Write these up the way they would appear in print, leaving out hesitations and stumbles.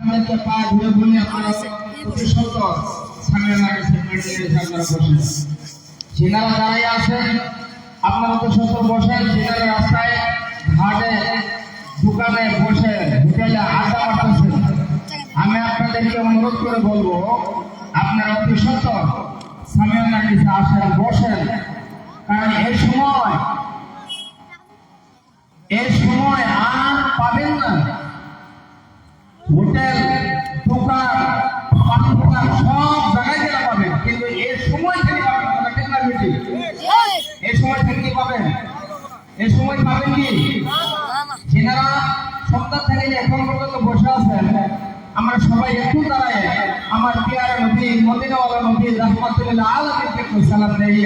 আপনাদেরকে পায়ে ধরে বলি আপনারা অতি সতর্ক সামনে না এসে আপনারা বসেন। যেনারা দাঁড়িয়ে আছেন আপনারা অতি সতর্ক বসেন। যেনারা রাস্তায় ঘাটে দোকানে বসে হোটেলে আড্ডা মারতেছেন, আমি আপনাদেরকে অনুরোধ করে বলবো আপনারা অতি সতর্ক সামনে না এসে আসেন, বসেন। কারণ এই সময় আর পাবেন না। হোটেল দোকান পানি দোকান সব জায়গায় গেলে পাবেন, কিন্তু এই সময় থেকে পাবেন না। ঠিক না বেটি? এই সময় থেকে কি পাবেন? এই সময় পাবেন কি? যেনারা সন্ধ্যা থেকে এখন পর্যন্ত বসে আছেন, আমরা সবাই একটু দাঁড়ায় আমার পিয়ারা নবী মদিনাওয়ালা নবী রাহমাতুল আলামিনকে সালাম দেই।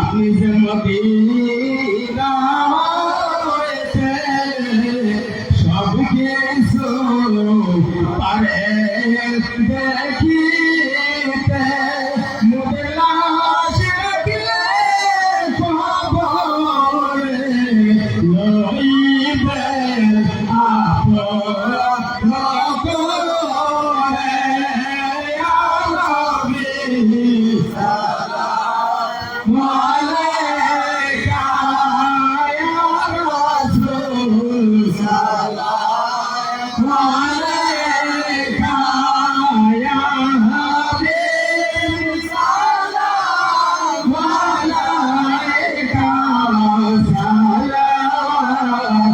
আপনি যে মদিনা হইতে সব কিছু পারে দেখিতে, মোদের লাশ রাখিলে কবরে লইবে আপন করে। ইয়া নবী সালাম আলাইকা, ইয়া রাসূল সালাম আলাইকা, ইয়া হাবিব সালাম আলাইকা,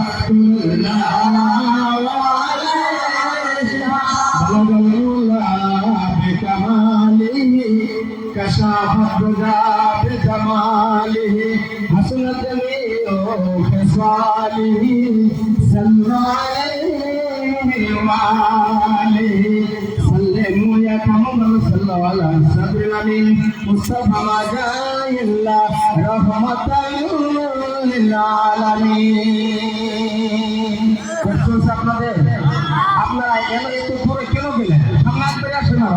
সালাওয়াতুল্লাহ আলাইকা। বলগুল্লাহ বিকামালিহি كشاف الرضا بجماله حسنت جميع خصاله صلى عليه وآله سلموا يا محمد صلى على صدر الأمين مصطفى ما جاء إلا رحمة للعالمين। بخصوص আপনাদের আপনারা এমন একটু পরে কেন গেলেন? সামনে করে আসেন না,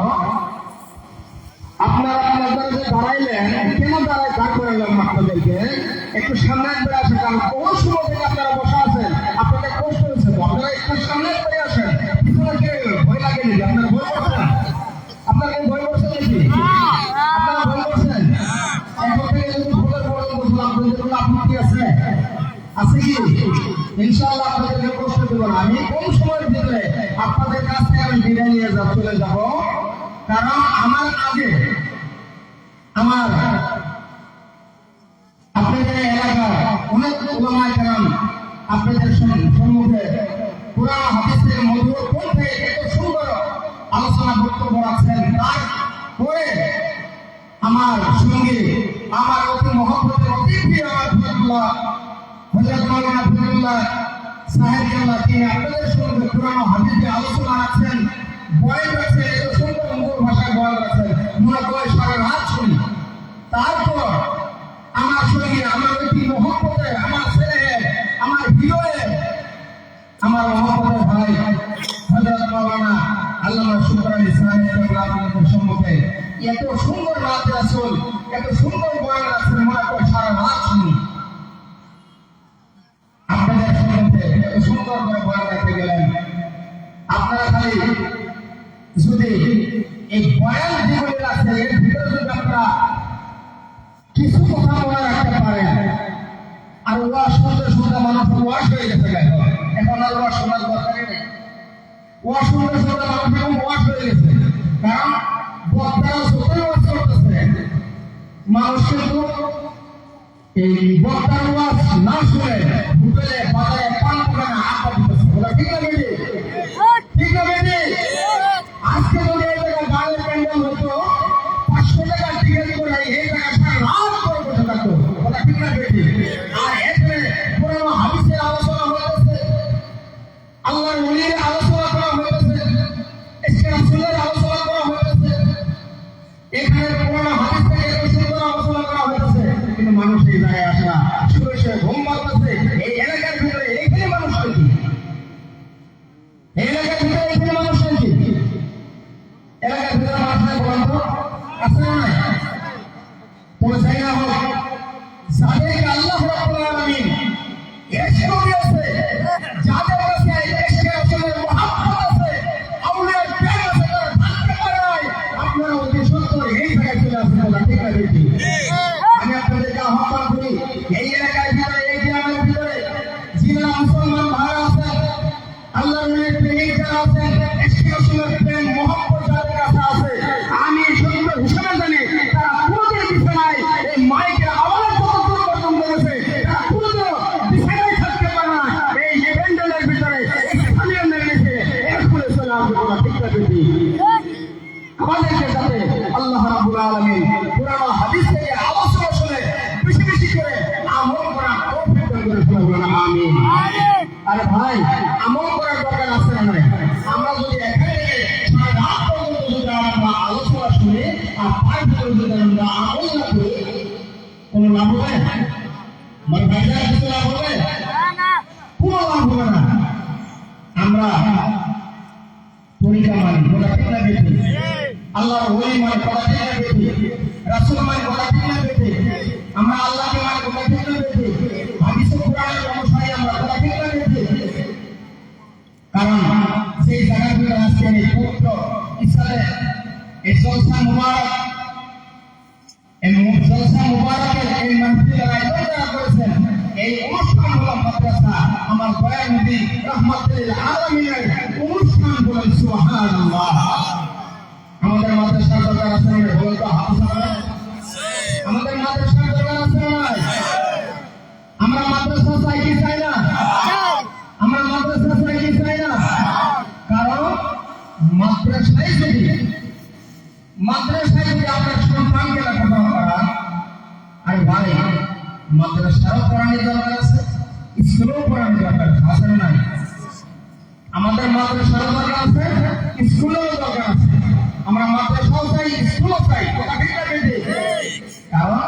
আপনারা আপনাদের দাঁড়াইলেন কেন? দাঁড়ায় দাঁড় করাইলাম আপনাদেরকে, একটু সামনে করে আসেন। কারণ কোন সময় থেকে আপনারা বসে আছেন, আপনাদের কষ্ট হয়েছে, তো আপনারা একটু সামনে করে আসেন। ভয় লাগেনি? আপনারা ভয় করছেন? আপনারা ভয় করছেন নাকি? আপনারা ভয় করছেন? এখন থেকে যদি ভোটের পর্যন্ত আপনাদের কোনো আপত্তি আছে? আছে কি? ইনশাআল্লাহ আপনাদেরকে কষ্ট দেব না। আমি কোন সময়ের ভিতরে আপনাদের কাছ থেকে আমি বিদায় নিয়ে চলে যাব। কারণ আমার আগে আমার আপনাদের এলাকার অনেক উলামায়ে কেরাম আপনাদের সম্মুখে কুরআন হাদিসের মধুর কণ্ঠে এত সুন্দর আলোচনা বক্তব্য রাখছেন। তারপরে আমার সঙ্গে আমার অতি মহব্বতের অতি প্রিয় আব্দুল্লাহ হযরত মাওলানা আব্দুল্লাহ সাহেব আল্লাহ, তিনি আপনাদের সঙ্গে কুরআন হাদিসে আলোচনা রাখছেন, বয়ান রাখছেন, এত সুন্দর মধুর ভাষায় বয়ান রাখছেন, মনে করে সারা রাত শুনি। তারপর আমার সঙ্গে আমার অতি মহব্বতের আমার ছেলে আমার হিরোয়ে আমার মহব্বতের ভাই হযরত মাওলানা আল্লামা শুকরানী সাহেব আপনাদের সম্মুখে এত সুন্দর রাত রাসূল, এত সুন্দর বয়ান রাখছেন, মনে করে সারা রাত শুনি। আপনাদের সম্মুখে এত সুন্দর করে বয়ান রাখতে গেলেন। আপনারা খালি যদি এই বয়ান যেগুলি আছে এর ভিতরে যদি আপনারা কিছু কথা মনে রাখতে পারেন, আর ওয়াজ শুনতে শুনতে মানুষ ওয়াজ হয়ে গেছে, এখন আর ওয়াজ শোনার দরকারই নেই। ওয়াজ শুনতে শুনতে মানুষ এখন ওয়াজ হয়ে গেছে, কারণ বক্তারা সত্যি ওয়াজ করতেছে। মানুষ কিন্তু এই বক্তার ওয়াজ না শুনে হোটেলে বাজারে পান করে না আড্ডা দিতেছে। ওরা ঠিক না বেটি? ঠিক না বেটি? আজকে যদি এই জায়গায় গানের প্যান্ডেল হতো 500 টাকার টিকিট করে এই জায়গায় সারা রাত করে বসে থাকতো। ওরা ঠিক না বেটি? আর এখানে পুরনো হাদিসের আলোচনা হইতেছে, আল্লাহর ওলির আলোচনা করা হইতেছে, ইসকে রাসূলের আলোচনা করা হইতেছে, এখানে পুরনো হাদিস থেকে এত সুন্দর আলোচনা করা হইতেছে, কিন্তু মানুষ এই জায়গায় আসে না, শুয়ে শুয়ে ঘুম মারতেছে। এই এলাকার ভিতরে এইখানে মানুষ কি? এই এলাকার ভিতরে এইখানে মানুষ কি? এলাকার ভিতরে মানুষ নাই বলেন তো? আছে না নাই? কোন জায়গা হোক যাদেরকে আল্লাহ রাব্বুল আলামিন ইরশাদ করেছে, যাদের কাছে ইশকে রাসূলের মুহাব্বত আছে, আউলিয়ার প্রেম আছে, তারা থাকতে পারে নাই। আপনারা অতি সত্তর এই জায়গায় চলে আসেন, বলা ঠিক না বেশি? আমি আপনাদেরকে আহ্বান করি, এই এলাকার ভিতরে, এই গ্রামের ভিতরে যিনি মুসলমান ভাইরা আছেন, আল্লাহর প্রেমিক যারা আছেন, ইশকে রাসূলের প্রেম মুহাব্বত যাদের কাছে আছে, আমি সত্য হিসেবে জানি তারা কোনোদিন বিছানায় এই মাইকের আওয়াজ যতদূর পর্যন্ত গেছে, তারা কোনোদিন বিছানায় থাকতে পারে না। এই ইভেন্টের ভিতরে স্থানীয় মেরেছে এরপরে চলে আসবে, বলা ঠিক না বেশি? আমাদেরকে যাতে আল্লাহ রাব্বুল আলামিন পুরানো হাদিস থেকে আলোচনা শুনে বেশি বেশি করে আমল করা তৌফিক দান করে, বলুন আমিন। আরে ভাই, আমল করার দরকার আছে না নাই? আমরা যদি এখানে সারা রাত পর্যন্ত যদি আমরা আলোচনা শুনে আর 5 মিনিট যদি আমরা আমল না করি, কোনো লাভ হবে? মানে ভাইরা কিছু লাভ হবে? কোনো লাভ হবে না। আমরা তরিকা মানি, বলা ঠিক না বেশি? আল্লাহর ওলি মানে বলা ঠিক না বেশি? রাসূল মানে বলা ঠিক না বেশি? আমরা আল্লাহকে মানে বলা ঠিক না বেশি? হাদিস ও কোরআনের অনুসারী আমরা, বলা ঠিক না বেশি? কারণ সেই জায়গাগুলো আজকে এই পবিত্র ইসলামের এই জলসা মুবারক, এই জলসা মুবারকের এই মাহফিলের আয়োজন যারা করেছেন, এই অনুষ্ঠান হলো মাদ্রাসা আমার দয়ার নবী রাহমাতুল আলামিনের অনুষ্ঠান। বলেন সুবহানাল্লাহ। আমাদের মাদ্রাসার দরকার আছে না? বলেন তো, হাত উঠাবেন। আমাদের মাদ্রাসার দরকার আছে না? আমরা মাদ্রাসা চাই কি চাই না? আমরা মাদ্রাসা চাই কি চাই না? কারণ মাদ্রাসায় যদি আপনার সন্তানকে লেখাপড়া করা, আর ভাই মাদ্রাসারও পড়ানোর দরকার আছে, স্কুলেও পড়ানোর দরকার আছে না? আমাদের মাদ্রাসারও দরকার আছে, স্কুলেও দরকার আছে। আমরা মাদ্রাসাও চাই, স্কুলও চাই, কথা ঠিক না বেশি? কারণ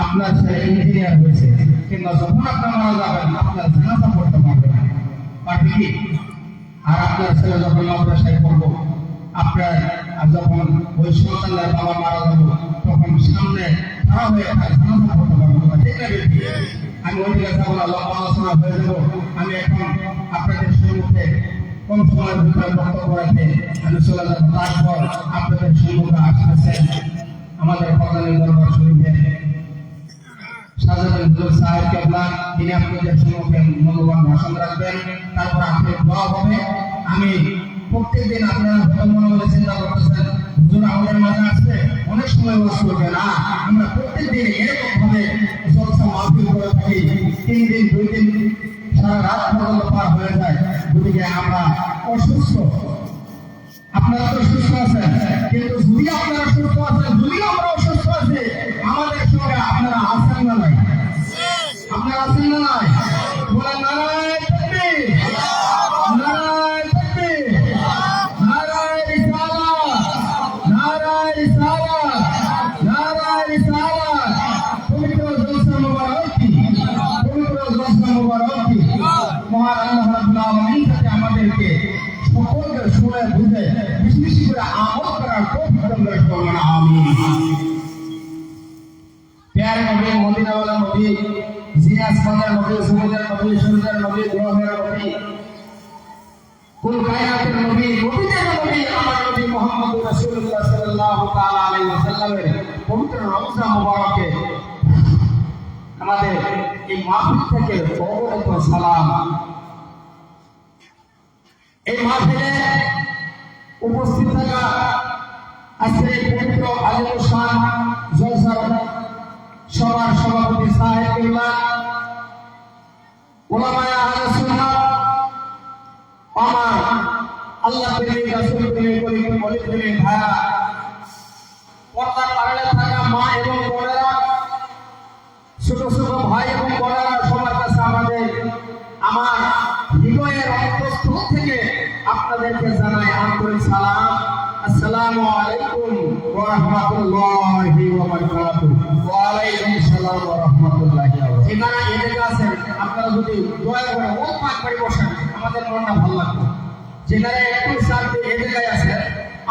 আপনার ছেলে ইঞ্জিনিয়ার হয়েছে, কিংবা যখন আপনার মারা যাবেন আপনার জানাজা পড়তে পারবে না, পারবে কি? আর আপনার ছেলে যখন মাদ্রাসায় পড়বো, আপনার যখন ওই সন্তানের বাবা মারা যাবো, তখন সামনে খারাপ হয়ে তার জানাজা পড়তে পারবো না, ঠিক না বেশি? আমি ওই দিকে যাবো না, লম্বা আলোচনা হয়ে যাবো। আমি এখন আপনাদের সম্মুখে কম সময়ের ভিতরে বক্তব্য রাখে আমি চলে যাবো। তারপর আপনাদের সম্মুখে আসতেছেন আমাদের প্রধানের দরবার শরীফের সাজাদুল হুজুর সাহেব কেবলা, তিনি আপনাদের সম্মুখে মূল্যবান ভাষণ রাখবেন। তারপর আপনাদের দোয়া হবে। আমি প্রত্যেকদিন আপনারা হয়তো মনে মনে চিন্তা করতেছেন, হুজুর আমাদের মাঝে আসছে, অনেক সময় ওয়াজ করবে না। আমরা প্রত্যেকদিন এরকম ভাবে জলসা মাহফিল করে থাকি, 3 দিন 2 দিন সারা রাত পর্যন্ত পার হয়ে যায়। গতিকে আমরা অসুস্থ, আপনারা তো সুস্থ আছেন, কিন্তু যদি আপনারা সুস্থ আছেন, যদি আমরা অসুস্থ আছি, আমাদের সঙ্গে আপনারা আছেন না নাই? আপনারা আছেন না নাই? বলেন নারায়ে তাকবীর, নারায়ে তাকবীর, নারায়ে রিসালাত, নারায়ে রিসালাত, নারায়ে রিসালাত। পবিত্র জলসা মুবারক কি? পবিত্র জলসা মুবারক কি? মহান আল্লাহ রাব্বুল আলামিন যাতে আমাদেরকে সকলকে শুনে বুঝে বেশি বেশি করে আমল করার তৌফিক দান করুন, আমিন। প্যারে নবী, মদিনাওয়ালা নবী, যিনি আসমানের নবী, জমিনের নবী, সূর্যের নবী, গ্রহের নবী, কুল কায়নাতের নবী, নবীদের নবী, আমার নবী মুহাম্মদ রাসূলুল্লাহ সাল্লাল্লাহু তাআলা আলাইহি ওয়াসাল্লামের পবিত্র রমজান মুবারকে আমাদের এই মাহফিল থেকে অগণিত সালাম। এই মাহফিলে উপস্থিত থাকা আজকের এই পবিত্র আলিমুল শান জলসা সভার সভাপতি সাহেব কেবলা, উলামায়ে আহলে সুন্নাহ আল্লাহ প্রেমিক রাসূল প্রেমিক বলি প্রেমিক ভাইরা, পর্দার আড়ালে থাকা মা এবং বোনেরা, ছোট ছোট ভাই এবং বোনেরা, সবার কাছে আমার হৃদয়ের অন্তঃস্থল থেকে আপনাদেরকে জানাই আন্তরিক সালাম। আসসালামু আলাইকুম ওয়া রাহমাতুল্লাহি ওয়া বারাকাতুহু। ওয়া আলাইকুম আসসালাম ওয়া রাহমাতুল্লাহি ওয়া বারাকাতুহু। যারা এদিকে আছেন আপনারা যদি দয়া করে ওই পাক করে বসেন, আমাদের মনটা ভালো লাগবে। যারা একটু শান্তি এদিকে আছেন,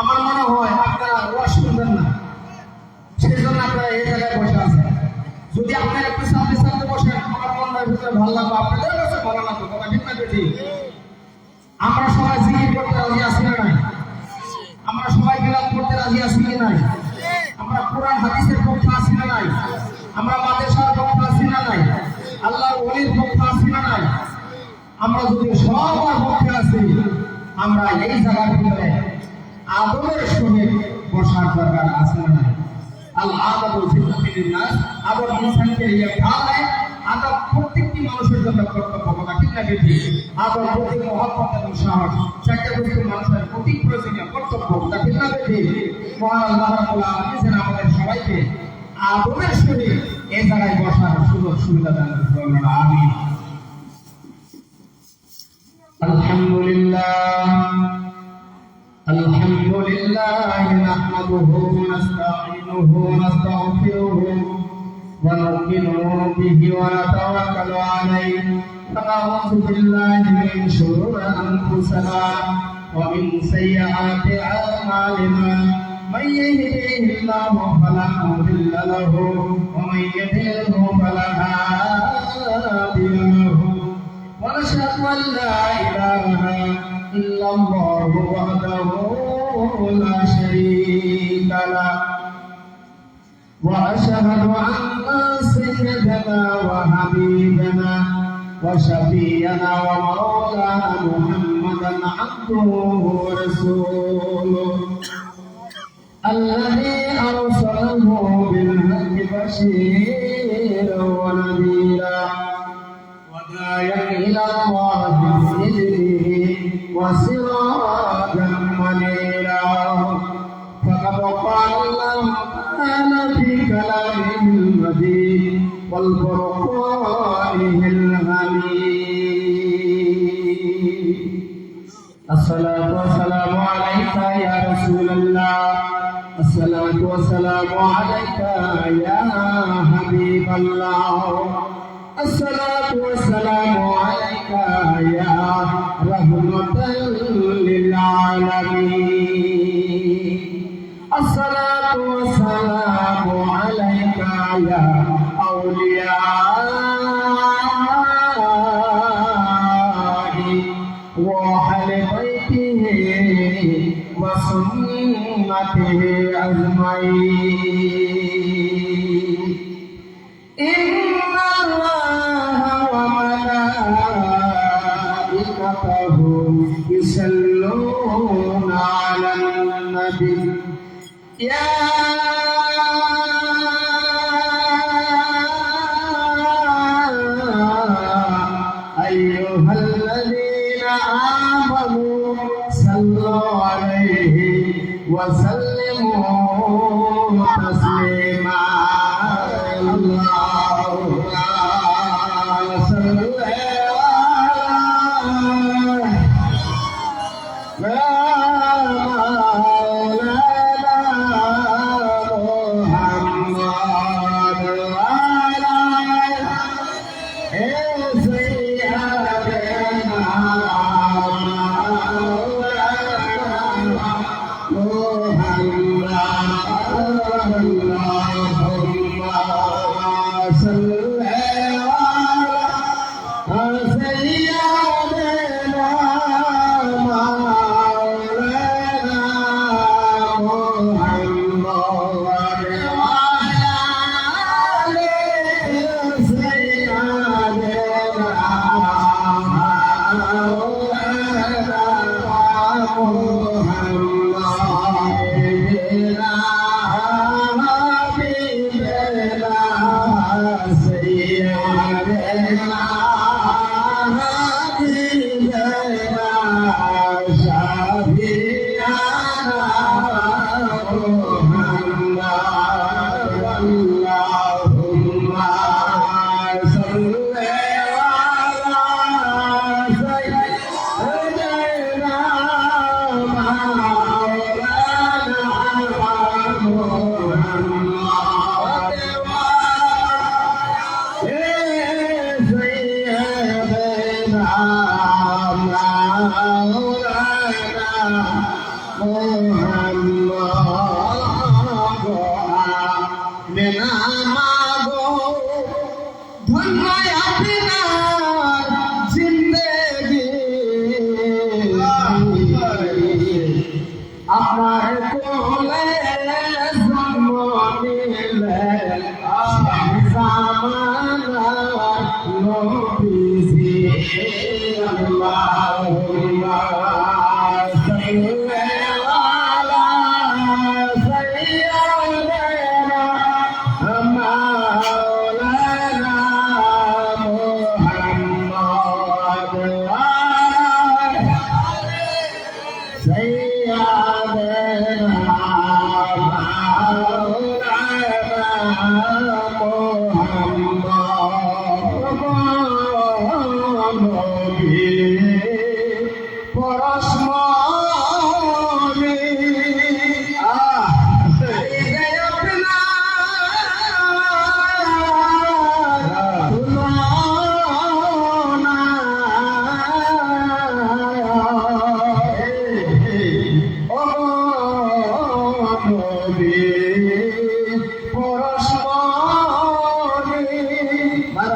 আমার মনে হয় আপনারা ওয়াজ শুনবেন না, সেই জন্য আপনারা এই জায়গায় বসে আছেন। যদি আপনারা একটু শান্তি শান্তি বসেন, আমার মনটা ভিতরে ভালো লাগবে, আপনাদের কাছে ভালো লাগবে। কথা ঠিক না বেশি? আমরা সবাই জিকির করতে রাজি আছি না নাই? আমরা সবাই বিলাপ করতে রাজি আছি কি নাই? আমরা কোরআন হাদিসের পক্ষে আছি না নাই? আমরা মাদ্রাসার পক্ষে আছি না নাই? আল্লাহর ওলির পক্ষে আছি না নাই? আমরা যদি সবার পক্ষে আছি, আমরা এই জায়গার ভিতরে আদবের সহিত বসার দরকার আছে না নাই? আল আদাবু জিন্নাতিন নাস, আদব ইনসানকে ইয়ে খায়। আদব প্রত্যেকটি মানুষের জন্য কর্তব্য। কথা ঠিক না বেশি? আদব প্রতি মহব্বত এবং সাহস চারটা বস্তু মানুষের অতি প্রয়োজনীয় কর্তব্য। কথা ঠিক না বেশি? মহান আল্লাহ রাব্বুল আলামিন যেন আমাদের সবাইকে আদবের সহিত এই জায়গায় বসার সুযোগ সুবিধা দান করুন। আমিন। আলহামদুলিল্লাহ নাহমাদুহু ওয়া নাস্তাঈনুহু ওয়া নাস্তাগফিরুহু ওয়া নু'মিনু বিহি ওয়া নাতাওয়াক্কালু আলাইহি ওয়া না'উযু বিল্লাহি মিন শুরুরি আনফুসিনা ওয়া মিন সাইয়্যাতি আ'মালিনা। মান ইয়াহদিহিল্লাহু ফালা মুদিল্লা লাহু ওয়া মান ইউদ্লিলহু ফালা হাদিয়া লাহু। ونشهد أن لا إله إلا الله وحده لا شريك له، وأشهد أن سيدنا وحبيبنا وشفيعنا ومولانا محمدا عبده ورسوله الذي أرسله بالحق بشيرا ونذيرا وداعيا إلى الله بإذنه وسراجا منيرا. فقد قال الله تعالى في كلامه المجيد والفرقانه الحميد. الصلاة والسلام عليك يا رسول الله، الصلاة والسلام عليك يا حبيب الله، الصلاة والسلام عليك يا رحمة للعالمين، الصلاة والسلام عليك يا أولياء وأهل بيته وسنته أجمعين. إن الله وملائكته يصلون على النبي يا أيها الذين آمنوا صلوا عليه وسلموا تسليما. اللهم صل আপনার কোলে জন্ম নিলেন জামানার নবীজি আল্লাহুম্মা সাল্লি আলা সাইয়্যিদিনা মাওলানা মুহাম্মদ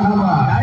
Muhammad,